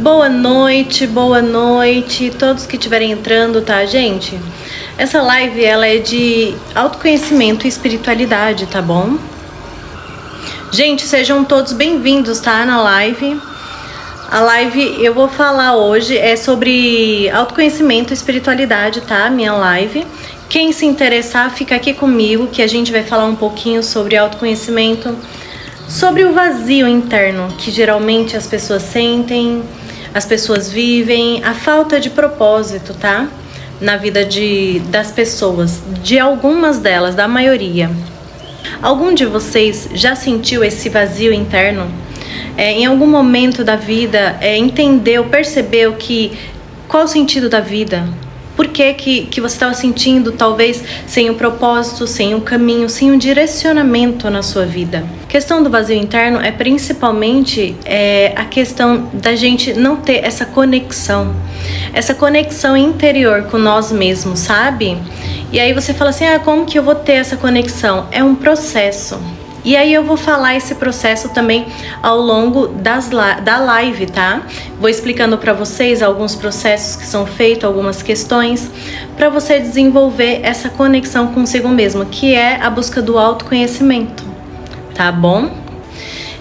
boa noite, todos que estiverem entrando, tá, gente? Essa live, ela é de autoconhecimento e espiritualidade, tá bom? Gente, sejam todos bem-vindos, tá, na live. A live eu vou falar hoje é sobre autoconhecimento e espiritualidade, tá? Minha live. Quem se interessar, fica aqui comigo, que a gente vai falar um pouquinho sobre autoconhecimento, sobre o vazio interno que geralmente as pessoas sentem, as pessoas vivem, a falta de propósito, tá? Na vida das pessoas, de algumas delas, da maioria. Algum de vocês já sentiu esse vazio interno? Em algum momento da vida, entendeu, percebeu qual o sentido da vida? Por que você estava sentindo, talvez, sem o propósito, sem o caminho, sem um direcionamento na sua vida? A questão do vazio interno é principalmente a questão da gente não ter essa conexão interior com nós mesmos, sabe? E aí você fala assim, como que eu vou ter essa conexão? É um processo. E aí eu vou falar esse processo também ao longo da live, tá? Vou explicando para vocês alguns processos que são feitos, algumas questões, para você desenvolver essa conexão consigo mesmo, que é a busca do autoconhecimento, tá bom?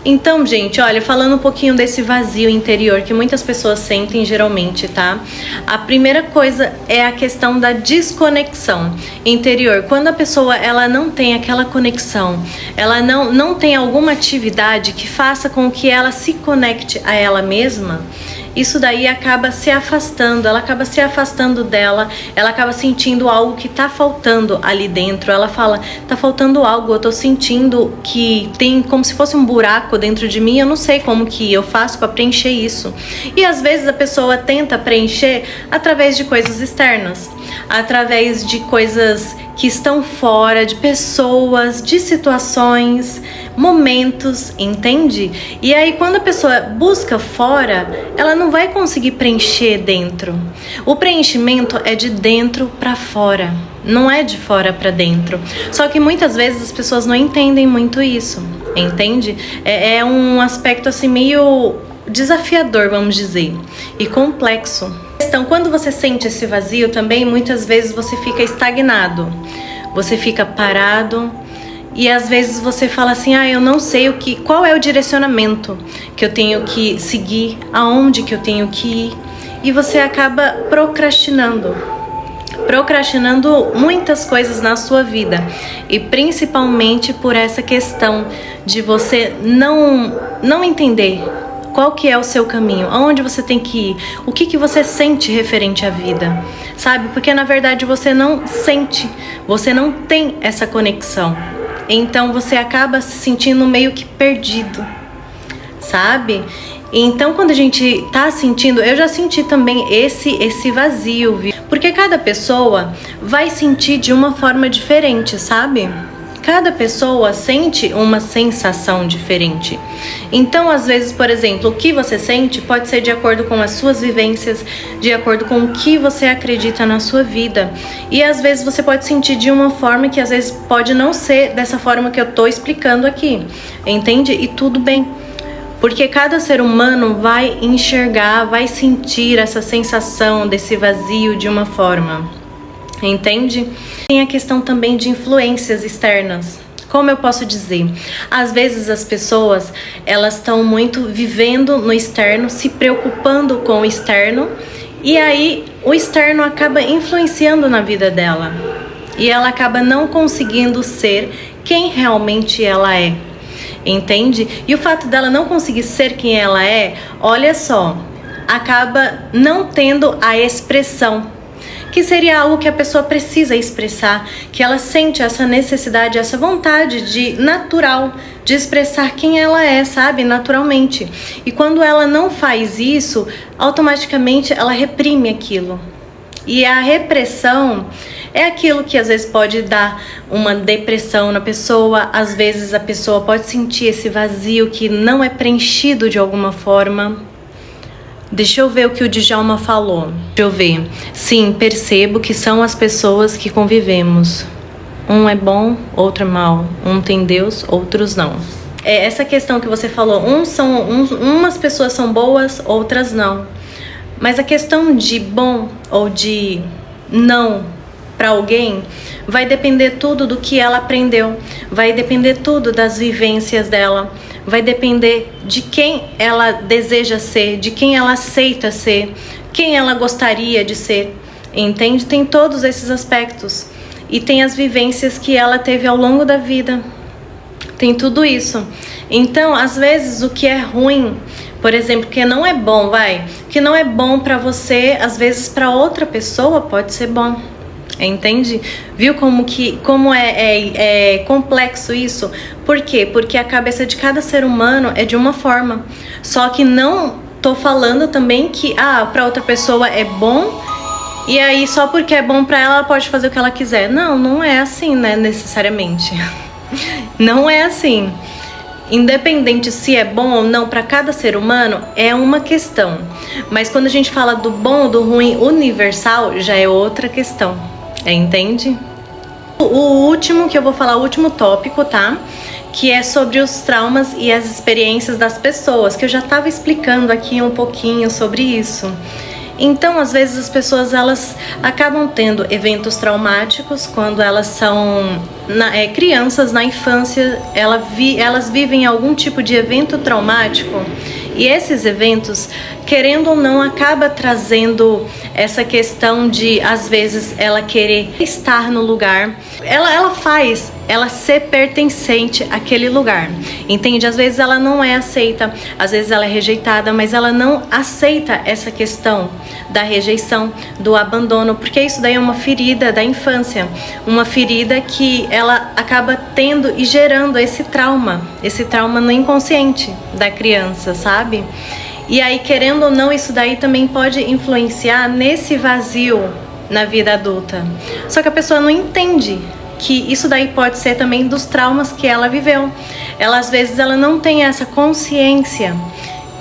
Então, gente, olha, falando um pouquinho desse vazio interior que muitas pessoas sentem geralmente, tá? A primeira coisa é a questão da desconexão interior. Quando a pessoa ela não tem aquela conexão, ela não tem alguma atividade que faça com que ela se conecte a ela mesma, isso daí acaba se afastando, ela acaba se afastando dela, ela acaba sentindo algo que tá faltando ali dentro. Ela fala, tá faltando algo, eu tô sentindo que tem como se fosse um buraco dentro de mim, eu não sei como que eu faço para preencher isso. E às vezes a pessoa tenta preencher através de coisas externas, através de coisas que estão fora, de pessoas, de situações, momentos, entende? E aí quando a pessoa busca fora, ela não vai conseguir preencher dentro. O preenchimento é de dentro para fora, não é de fora para dentro. Só que muitas vezes as pessoas não entendem muito isso, entende? É um aspecto assim meio desafiador, vamos dizer, e complexo. Então, quando você sente esse vazio também, muitas vezes você fica estagnado, você fica parado e às vezes você fala assim, eu não sei qual é o direcionamento que eu tenho que seguir, aonde que eu tenho que ir, e você acaba procrastinando muitas coisas na sua vida, e principalmente por essa questão de você não entender qual que é o seu caminho, aonde você tem que ir, o que você sente referente à vida, sabe? Porque na verdade você não sente, você não tem essa conexão, então você acaba se sentindo meio que perdido, sabe? Então quando a gente tá sentindo, eu já senti também esse vazio, viu? Porque cada pessoa vai sentir de uma forma diferente, sabe? Cada pessoa sente uma sensação diferente. Então, às vezes, por exemplo, o que você sente pode ser de acordo com as suas vivências, de acordo com o que você acredita na sua vida. E às vezes você pode sentir de uma forma que às vezes pode não ser dessa forma que eu tô explicando aqui, entende? E tudo bem. Porque cada ser humano vai enxergar, vai sentir essa sensação desse vazio de uma forma. Entende? Tem a questão também de influências externas. Como eu posso dizer? Às vezes as pessoas, elas estão muito vivendo no externo, se preocupando com o externo, e aí o externo acaba influenciando na vida dela. E ela acaba não conseguindo ser quem realmente ela é. Entende? E o fato dela não conseguir ser quem ela é, olha só, acaba não tendo a expressão, que seria algo que a pessoa precisa expressar, que ela sente essa necessidade, essa vontade natural de expressar quem ela é, sabe? Naturalmente. E quando ela não faz isso, automaticamente ela reprime aquilo. E a repressão é aquilo que às vezes pode dar uma depressão na pessoa, às vezes a pessoa pode sentir esse vazio que não é preenchido de alguma forma. Deixa eu ver o que o Djalma falou. Deixa eu ver. Sim, percebo que são as pessoas que convivemos. Um é bom, outro é mau. Um tem Deus, outros não. essa questão que você falou, umas pessoas são boas, outras não. Mas a questão de bom ou de não para alguém vai depender tudo do que ela aprendeu, vai depender tudo das vivências dela, vai depender de quem ela deseja ser, de quem ela aceita ser, quem ela gostaria de ser, entende? Tem todos esses aspectos e tem as vivências que ela teve ao longo da vida, tem tudo isso. Então, às vezes o que é ruim, por exemplo, que não é bom, que não é bom para você, às vezes para outra pessoa pode ser bom. Entende? Viu como é complexo isso? Por quê? Porque a cabeça de cada ser humano é de uma forma. Só que não tô falando também que para outra pessoa é bom e aí só porque é bom para ela, ela pode fazer o que ela quiser. Não, não é assim, né, necessariamente. Não é assim. Independente se é bom ou não para cada ser humano, é uma questão. Mas quando a gente fala do bom ou do ruim universal, já é outra questão. Entende? O último que eu vou falar, o último tópico, tá? Que é sobre os traumas e as experiências das pessoas, que eu já estava explicando aqui um pouquinho sobre isso. Então, às vezes as pessoas elas acabam tendo eventos traumáticos quando elas são crianças na infância, elas vivem algum tipo de evento traumático. E esses eventos, querendo ou não, acaba trazendo essa questão de, às vezes, ela querer estar no lugar. Ela faz ela ser pertencente àquele lugar, entende? Às vezes ela não é aceita, às vezes ela é rejeitada, mas ela não aceita essa questão da rejeição, do abandono, porque isso daí é uma ferida da infância, uma ferida que ela acaba tendo e gerando esse trauma no inconsciente da criança, sabe? E aí, querendo ou não, isso daí também pode influenciar nesse vazio na vida adulta. Só que a pessoa não entende que isso daí pode ser também dos traumas que ela viveu. Ela, às vezes, ela não tem essa consciência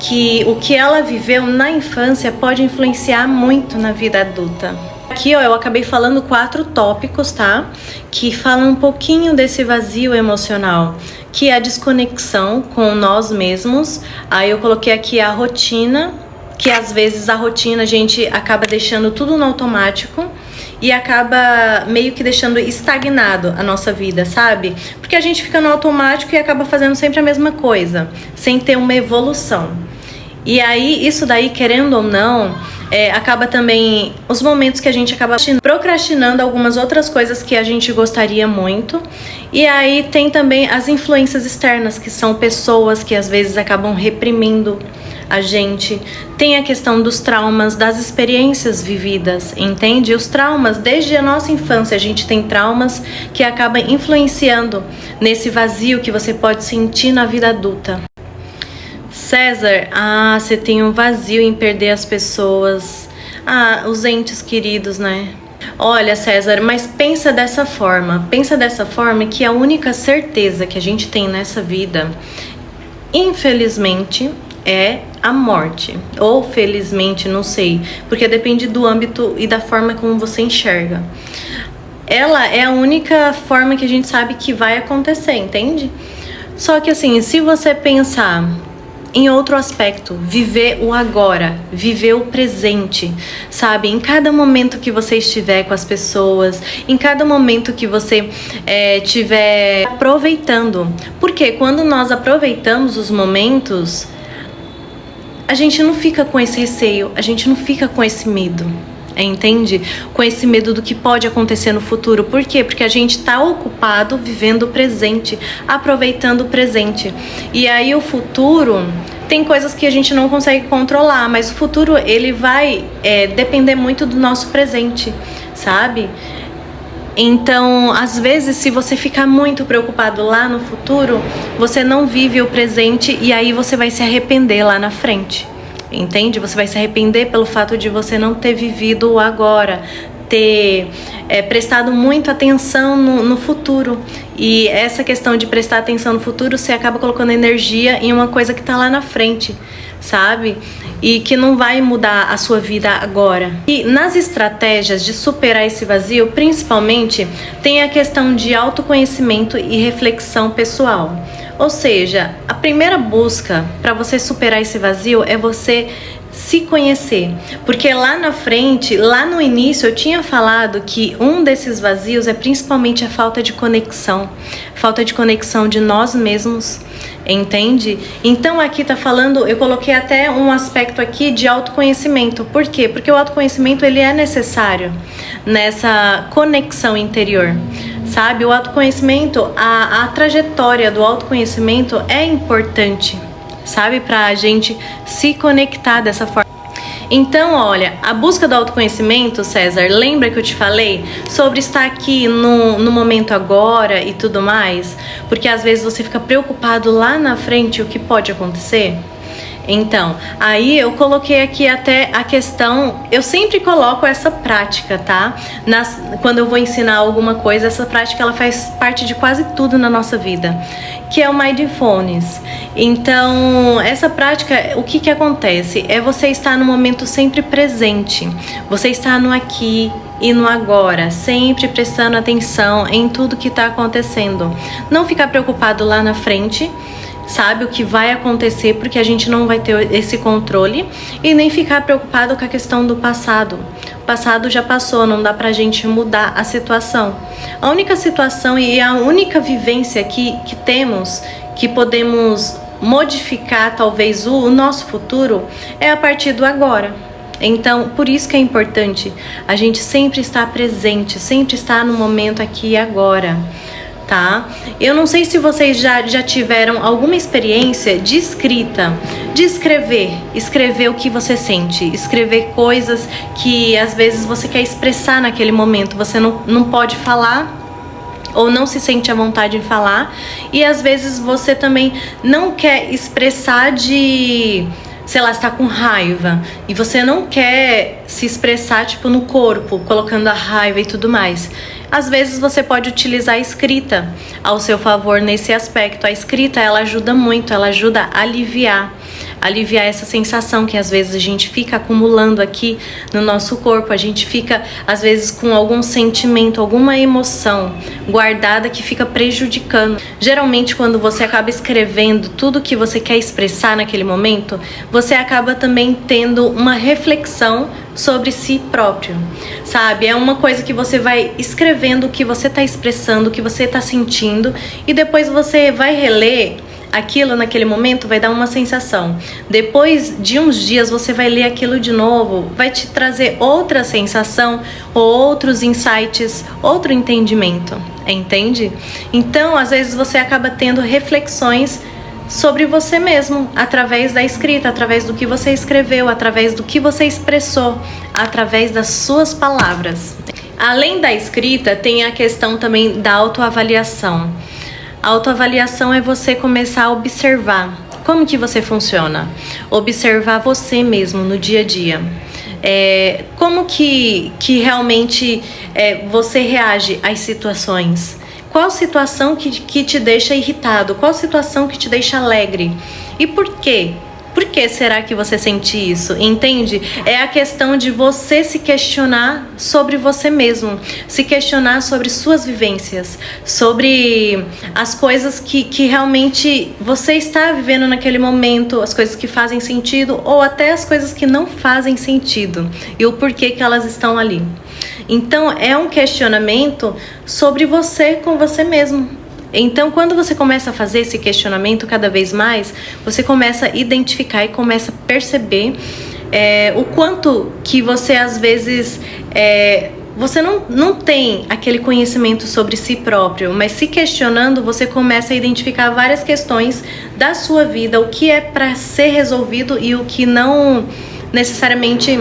que o que ela viveu na infância pode influenciar muito na vida adulta. Aqui, ó, eu acabei falando 4 tópicos, tá? Que falam um pouquinho desse vazio emocional, que é a desconexão com nós mesmos. Aí eu coloquei aqui a rotina, que às vezes a rotina a gente acaba deixando tudo no automático e acaba meio que deixando estagnado a nossa vida, sabe? Porque a gente fica no automático e acaba fazendo sempre a mesma coisa, sem ter uma evolução. E aí, isso daí, querendo ou não, acaba também os momentos que a gente acaba procrastinando algumas outras coisas que a gente gostaria muito. E aí tem também as influências externas, que são pessoas que às vezes acabam reprimindo a gente. Tem a questão dos traumas, das experiências vividas, entende? Os traumas, desde a nossa infância, a gente tem traumas que acabam influenciando nesse vazio que você pode sentir na vida adulta. César, você tem um vazio em perder as pessoas, os entes queridos, né? Olha, César, mas pensa dessa forma que a única certeza que a gente tem nessa vida, infelizmente, é a morte, ou felizmente, não sei, porque depende do âmbito e da forma como você enxerga. Ela é a única forma que a gente sabe que vai acontecer, entende? Só que assim, se você pensar em outro aspecto, viver o agora, viver o presente, sabe? Em cada momento que você estiver com as pessoas, em cada momento que você estiver aproveitando. Porque quando nós aproveitamos os momentos, a gente não fica com esse receio, a gente não fica com esse medo. Entende? Com esse medo do que pode acontecer no futuro. Por quê? Porque a gente está ocupado vivendo o presente, aproveitando o presente. E aí o futuro, tem coisas que a gente não consegue controlar, mas o futuro ele vai depender muito do nosso presente, sabe? Então, às vezes, se você ficar muito preocupado lá no futuro, você não vive o presente e aí você vai se arrepender lá na frente. Entende? Você vai se arrepender pelo fato de você não ter vivido o agora, ter prestado muita atenção no futuro. E essa questão de prestar atenção no futuro, você acaba colocando energia em uma coisa que tá lá na frente, sabe? E que não vai mudar a sua vida agora. E nas estratégias de superar esse vazio, principalmente, tem a questão de autoconhecimento e reflexão pessoal. Ou seja, a primeira busca para você superar esse vazio é você se conhecer, porque lá na frente, lá no início eu tinha falado que um desses vazios é principalmente a falta de conexão de nós mesmos, entende? Então aqui tá falando, eu coloquei até um aspecto aqui de autoconhecimento. Por quê? Porque o autoconhecimento ele é necessário nessa conexão interior, sabe? O autoconhecimento, a trajetória do autoconhecimento é importante, sabe? Pra gente se conectar dessa forma. Então, olha, a busca do autoconhecimento, César, lembra que eu te falei sobre estar aqui no momento agora e tudo mais? Porque às vezes você fica preocupado lá na frente o que pode acontecer. Então, aí eu coloquei aqui até a questão, eu sempre coloco essa prática, tá? Quando eu vou ensinar alguma coisa, essa prática ela faz parte de quase tudo na nossa vida, que é o Mindfulness. Então, essa prática, o que acontece? É você estar no momento sempre presente, você estar no aqui e no agora, sempre prestando atenção em tudo que está acontecendo. Não ficar preocupado lá na frente, sabe, o que vai acontecer, porque a gente não vai ter esse controle, e nem ficar preocupado com a questão do passado. O passado já passou, não dá pra gente mudar a situação. A única situação e a única vivência que temos, que podemos modificar talvez o nosso futuro, é a partir do agora. Então, por isso que é importante a gente sempre estar presente, sempre estar no momento aqui e agora. Tá? Eu não sei se vocês já tiveram alguma experiência de escrita, de escrever o que você sente, escrever coisas que às vezes você quer expressar naquele momento, você não pode falar ou não se sente à vontade em falar, e às vezes você também não quer expressar de, sei lá, está com raiva e você não quer se expressar tipo no corpo, colocando a raiva e tudo mais. Às vezes você pode utilizar a escrita ao seu favor nesse aspecto. A escrita, ela ajuda muito, ela ajuda a aliviar essa sensação que às vezes a gente fica acumulando aqui no nosso corpo. A gente fica às vezes com algum sentimento, alguma emoção guardada que fica prejudicando. Geralmente quando você acaba escrevendo tudo que você quer expressar naquele momento, você acaba também tendo uma reflexão sobre si próprio, sabe? É uma coisa que você vai escrevendo o que você tá expressando, o que você tá sentindo, e depois você vai reler aquilo naquele momento, vai dar uma sensação. Depois de uns dias você vai ler aquilo de novo, vai te trazer outra sensação, outros insights, outro entendimento, entende? Então, às vezes você acaba tendo reflexões sobre você mesmo, através da escrita, através do que você escreveu, através do que você expressou, através das suas palavras. Além da escrita, tem a questão também da autoavaliação. A autoavaliação é você começar a observar como que você funciona, observar você mesmo no dia a dia. Como que realmente você reage às situações. Qual situação que te deixa irritado? Qual situação que te deixa alegre? E por quê? Por que será que você sente isso? Entende? É a questão de você se questionar sobre você mesmo, se questionar sobre suas vivências, sobre as coisas que realmente você está vivendo naquele momento, as coisas que fazem sentido ou até as coisas que não fazem sentido e o porquê que elas estão ali. Então, é um questionamento sobre você com você mesmo. Então, quando você começa a fazer esse questionamento cada vez mais, você começa a identificar e começa a perceber o quanto que você, às vezes, você não tem aquele conhecimento sobre si próprio, mas se questionando, você começa a identificar várias questões da sua vida, o que é para ser resolvido e o que não necessariamente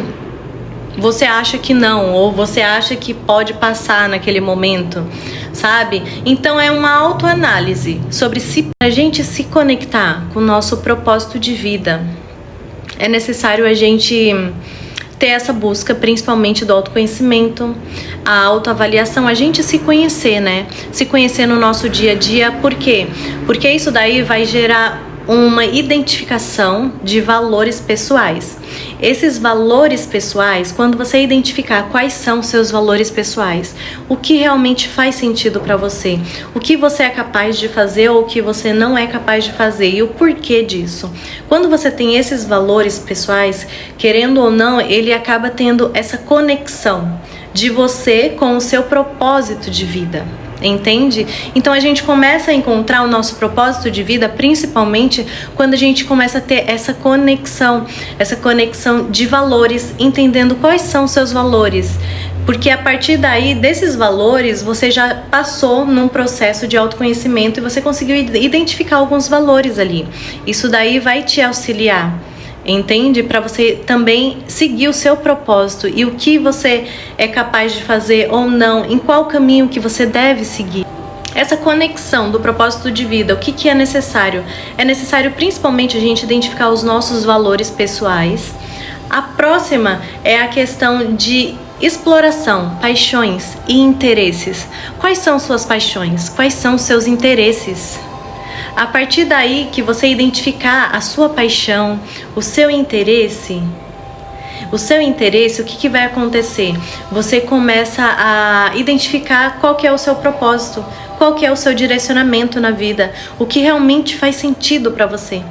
você acha que não, ou você acha que pode passar naquele momento, sabe? Então é uma autoanálise sobre si. Para a gente se conectar com o nosso propósito de vida, é necessário a gente ter essa busca, principalmente do autoconhecimento, a autoavaliação, a gente se conhecer, né? Se conhecer no nosso dia a dia. Por quê? Porque isso daí vai gerar uma identificação de valores pessoais. Esses valores pessoais, quando você identificar quais são seus valores pessoais, o que realmente faz sentido para você, o que você é capaz de fazer ou o que você não é capaz de fazer e o porquê disso. Quando você tem esses valores pessoais, querendo ou não, ele acaba tendo essa conexão de você com o seu propósito de vida. Entende? Então a gente começa a encontrar o nosso propósito de vida principalmente quando a gente começa a ter essa conexão de valores, entendendo quais são os seus valores. Porque a partir daí, desses valores, você já passou num processo de autoconhecimento e você conseguiu identificar alguns valores ali. Isso daí vai te auxiliar, entende? Para você também seguir o seu propósito e o que você é capaz de fazer ou não, em qual caminho que você deve seguir. Essa conexão do propósito de vida, o que é necessário? É necessário principalmente a gente identificar os nossos valores pessoais. A próxima é a questão de exploração, paixões e interesses. Quais são suas paixões? Quais são seus interesses? A partir daí que você identificar a sua paixão, o seu interesse, o que vai acontecer? Você começa a identificar qual que é o seu propósito, qual que é o seu direcionamento na vida, o que realmente faz sentido para você,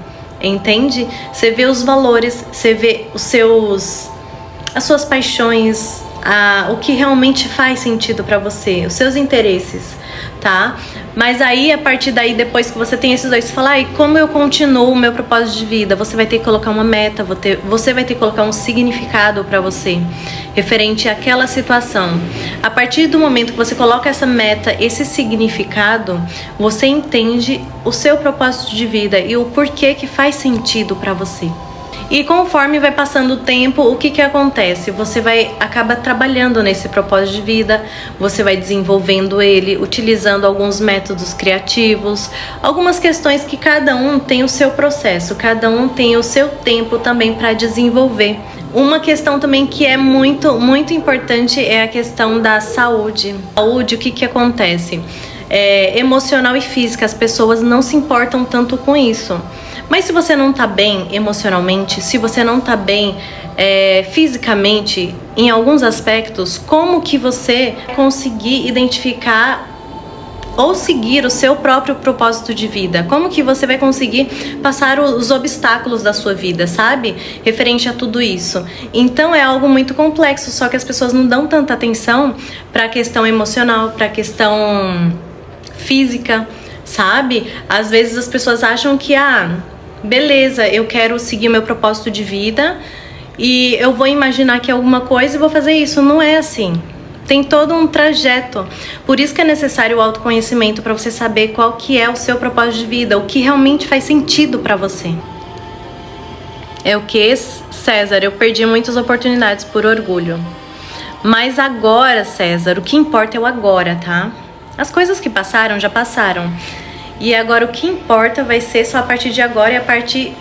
entende? Você vê os valores, você vê as suas paixões, o que realmente faz sentido para você, os seus interesses, tá? Mas aí, a partir daí, depois que você tem esses dois, você fala, como eu continuo o meu propósito de vida? Você vai ter que colocar uma meta, você vai ter que colocar um significado para você, referente àquela situação. A partir do momento que você coloca essa meta, esse significado, você entende o seu propósito de vida e o porquê que faz sentido para você. E conforme vai passando o tempo, o que acontece? Você acaba trabalhando nesse propósito de vida, você vai desenvolvendo ele, utilizando alguns métodos criativos, algumas questões que cada um tem o seu processo, cada um tem o seu tempo também para desenvolver. Uma questão também que é muito importante é a questão da saúde. Saúde, o que acontece? Emocional e física, as pessoas não se importam tanto com isso. Mas se você não tá bem emocionalmente, se você não tá bem fisicamente, em alguns aspectos, como que você conseguir identificar ou seguir o seu próprio propósito de vida? Como que você vai conseguir passar os obstáculos da sua vida, sabe? Referente a tudo isso. Então é algo muito complexo, só que as pessoas não dão tanta atenção para a questão emocional, para a questão física, sabe? Às vezes as pessoas acham que, beleza, eu quero seguir o meu propósito de vida e eu vou imaginar que é alguma coisa e vou fazer isso. Não é assim. Tem todo um trajeto. Por isso que é necessário o autoconhecimento, para você saber qual que é o seu propósito de vida, o que realmente faz sentido para você. É o que, César? Eu perdi muitas oportunidades por orgulho. Mas agora, César, o que importa é o agora, tá? As coisas que passaram, já passaram. E agora o que importa vai ser só a partir de agora e a partir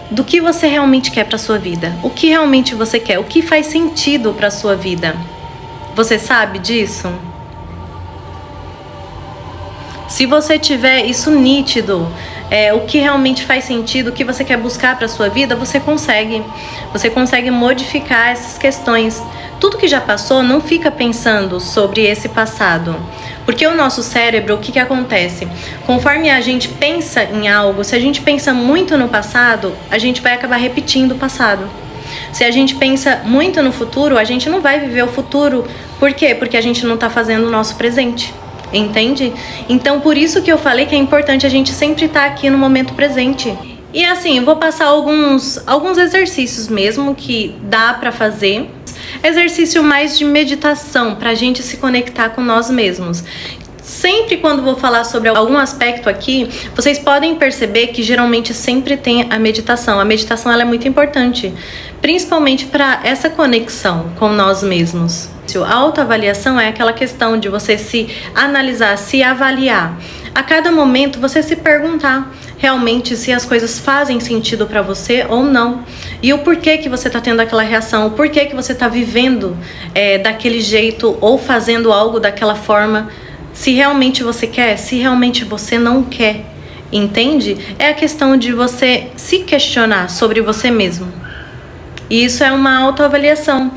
do que você realmente quer para sua vida. O que realmente você quer, o que faz sentido para sua vida. Você sabe disso? Se você tiver isso nítido, o que realmente faz sentido, o que você quer buscar para sua vida, você consegue. Você consegue modificar essas questões. Tudo que já passou, não fica pensando sobre esse passado. Porque o nosso cérebro, o que acontece? Conforme a gente pensa em algo, se a gente pensa muito no passado, a gente vai acabar repetindo o passado. Se a gente pensa muito no futuro, a gente não vai viver o futuro. Por quê? Porque a gente não está fazendo o nosso presente. Entende? Então, por isso que eu falei que é importante a gente sempre estar aqui no momento presente. E assim, eu vou passar alguns exercícios mesmo que dá pra fazer. Exercício mais de meditação, pra gente se conectar com nós mesmos. Sempre quando vou falar sobre algum aspecto aqui, vocês podem perceber que geralmente sempre tem a meditação. A meditação ela é muito importante, principalmente para essa conexão com nós mesmos. A autoavaliação é aquela questão de você se analisar, se avaliar. A cada momento você se perguntar realmente se as coisas fazem sentido para você ou não. E o porquê que você está tendo aquela reação, o porquê que você está vivendo daquele jeito ou fazendo algo daquela forma. Se realmente você quer, se realmente você não quer, entende? É a questão de você se questionar sobre você mesmo. E isso é uma autoavaliação.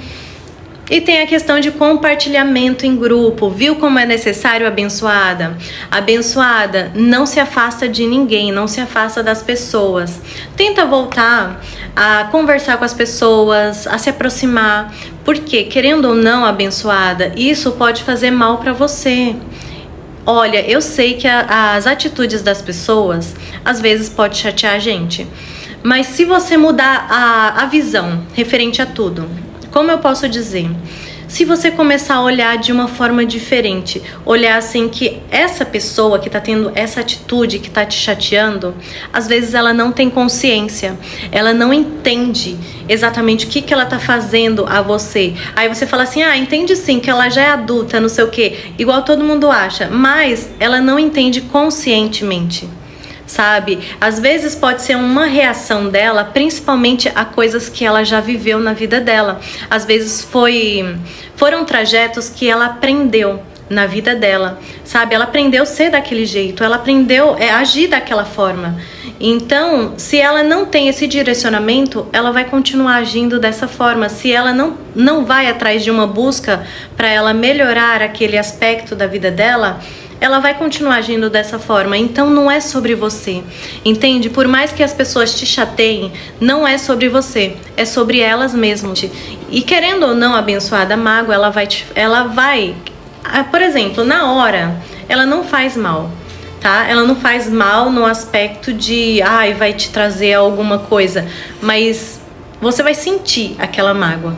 E tem a questão de compartilhamento em grupo. Viu como é necessário, abençoada? Abençoada, não se afasta de ninguém, não se afasta das pessoas. Tenta voltar a conversar com as pessoas, a se aproximar. Porque, querendo ou não, abençoada, isso pode fazer mal para você. Olha, eu sei que as atitudes das pessoas às vezes pode chatear a gente. Mas se você mudar a visão referente a tudo, como eu posso dizer? Se você começar a olhar de uma forma diferente, olhar assim que essa pessoa que tá tendo essa atitude, que tá te chateando, às vezes ela não tem consciência, ela não entende exatamente o que ela tá fazendo a você. Aí você fala assim, entende sim, que ela já é adulta, não sei o quê, igual todo mundo acha, mas ela não entende conscientemente. Sabe? Às vezes pode ser uma reação dela, principalmente a coisas que ela já viveu na vida dela. Às vezes foram trajetos que ela aprendeu na vida dela, sabe? Ela aprendeu a ser daquele jeito, ela aprendeu a agir daquela forma. Então, se ela não tem esse direcionamento, ela vai continuar agindo dessa forma. Se ela não vai atrás de uma busca para ela melhorar aquele aspecto da vida dela, ela vai continuar agindo dessa forma. Então não é sobre você, entende? Por mais que as pessoas te chateiem, não é sobre você, é sobre elas mesmas. E querendo ou não, abençoada, a mágoa, ela vai, por exemplo, na hora, ela não faz mal, tá? Ela não faz mal no aspecto de, vai te trazer alguma coisa, mas você vai sentir aquela mágoa.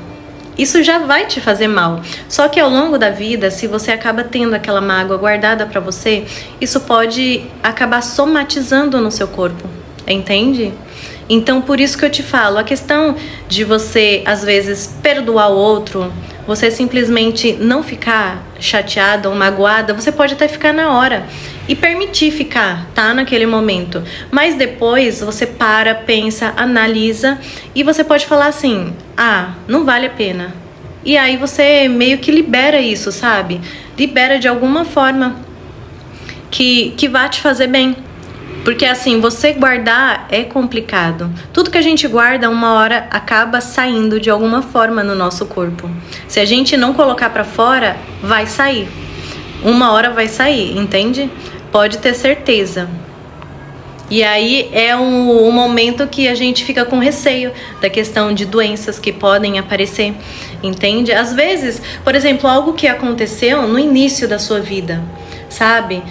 Isso já vai te fazer mal. Só que ao longo da vida, se você acaba tendo aquela mágoa guardada pra você, isso pode acabar somatizando no seu corpo, entende? Então, por isso que eu te falo, a questão de você, às vezes, perdoar o outro, você simplesmente não ficar chateada ou magoada, você pode até ficar na hora e permitir ficar, tá? Naquele momento. Mas depois você para, pensa, analisa e você pode falar assim, não vale a pena. E aí você meio que libera isso, sabe? Libera de alguma forma que vá te fazer bem. Porque assim, você guardar é complicado. Tudo que a gente guarda, uma hora acaba saindo de alguma forma no nosso corpo. Se a gente não colocar pra fora, vai sair. Uma hora vai sair, entende? Pode ter certeza. E aí é um momento que a gente fica com receio da questão de doenças que podem aparecer, entende? Às vezes, por exemplo, algo que aconteceu no início da sua vida, sabe?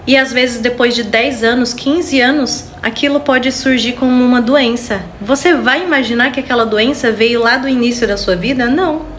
E às vezes depois de 10 anos, 15 anos, aquilo pode surgir como uma doença. Você vai imaginar que aquela doença veio lá do início da sua vida? Não.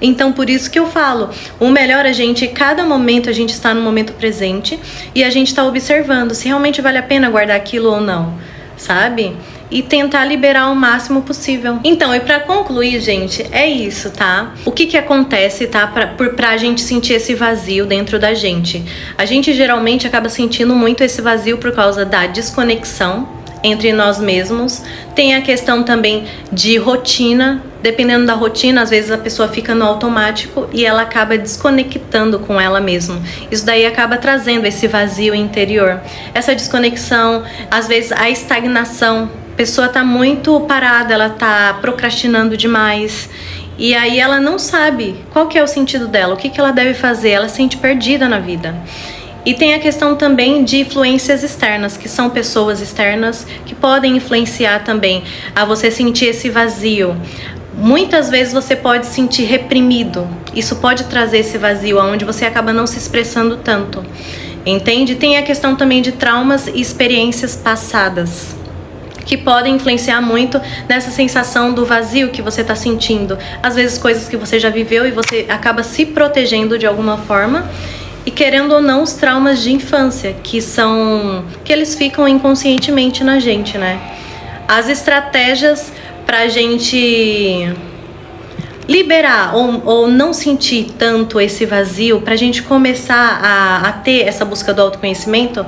Então por isso que eu falo, o melhor cada momento a gente está no momento presente e a gente está observando se realmente vale a pena guardar aquilo ou não, sabe? E tentar liberar o máximo possível. Então, e pra concluir, gente, é isso, tá? O que acontece, tá? Pra gente sentir esse vazio dentro da gente. A gente geralmente acaba sentindo muito esse vazio por causa da desconexão entre nós mesmos. Tem a questão também de rotina. Dependendo da rotina, às vezes a pessoa fica no automático e ela acaba desconectando com ela mesma. Isso daí acaba trazendo esse vazio interior. Essa desconexão, às vezes a estagnação. A pessoa tá muito parada, ela tá procrastinando demais. E aí ela não sabe qual que é o sentido dela, o que ela deve fazer. Ela se sente perdida na vida. E tem a questão também de influências externas, que são pessoas externas que podem influenciar também a você sentir esse vazio. Muitas vezes você pode se sentir reprimido. Isso pode trazer esse vazio, onde você acaba não se expressando tanto. Entende? Tem a questão também de traumas e experiências passadas, que podem influenciar muito nessa sensação do vazio que você está sentindo. Às vezes coisas que você já viveu e você acaba se protegendo de alguma forma. E querendo ou não, os traumas de infância, que eles ficam inconscientemente na gente, né? As estratégias pra gente liberar ou não sentir tanto esse vazio, pra gente começar a ter essa busca do autoconhecimento,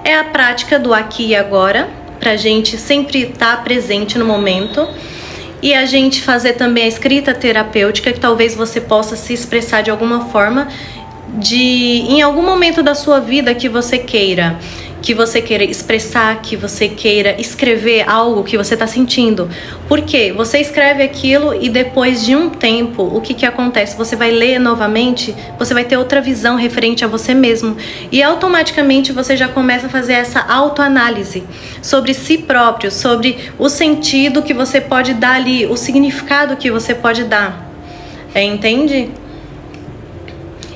é a prática do aqui e agora, pra gente sempre estar presente no momento. E a gente fazer também a escrita terapêutica, que talvez você possa se expressar de alguma forma em algum momento da sua vida que você queira que você queira expressar, que você queira escrever algo que você está sentindo. Porque você escreve aquilo e depois de um tempo, o que acontece? Você vai ler novamente, você vai ter outra visão referente a você mesmo. E automaticamente você já começa a fazer essa autoanálise sobre si próprio, sobre o sentido que você pode dar ali, o significado que você pode dar. Entende?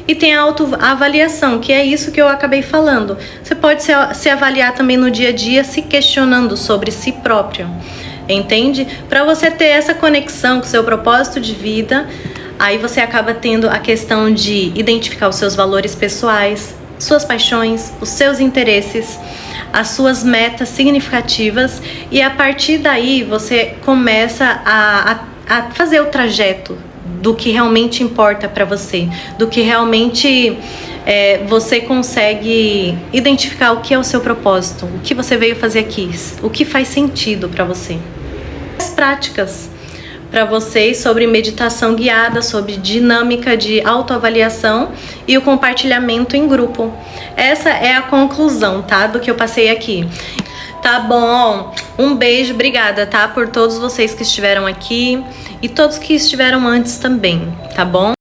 E tem a autoavaliação, que é isso que eu acabei falando. Você pode se avaliar também no dia a dia, se questionando sobre si próprio. Entende? Para você ter essa conexão com o seu propósito de vida, aí você acaba tendo a questão de identificar os seus valores pessoais, suas paixões, os seus interesses, as suas metas significativas, e a partir daí você começa a fazer o trajeto do que realmente importa para você, do que realmente você consegue identificar o que é o seu propósito, o que você veio fazer aqui, o que faz sentido para você. As práticas para vocês sobre meditação guiada, sobre dinâmica de autoavaliação e o compartilhamento em grupo. Essa é a conclusão, tá, do que eu passei aqui. Tá bom? Um beijo, obrigada, tá? Por todos vocês que estiveram aqui e todos que estiveram antes também, tá bom?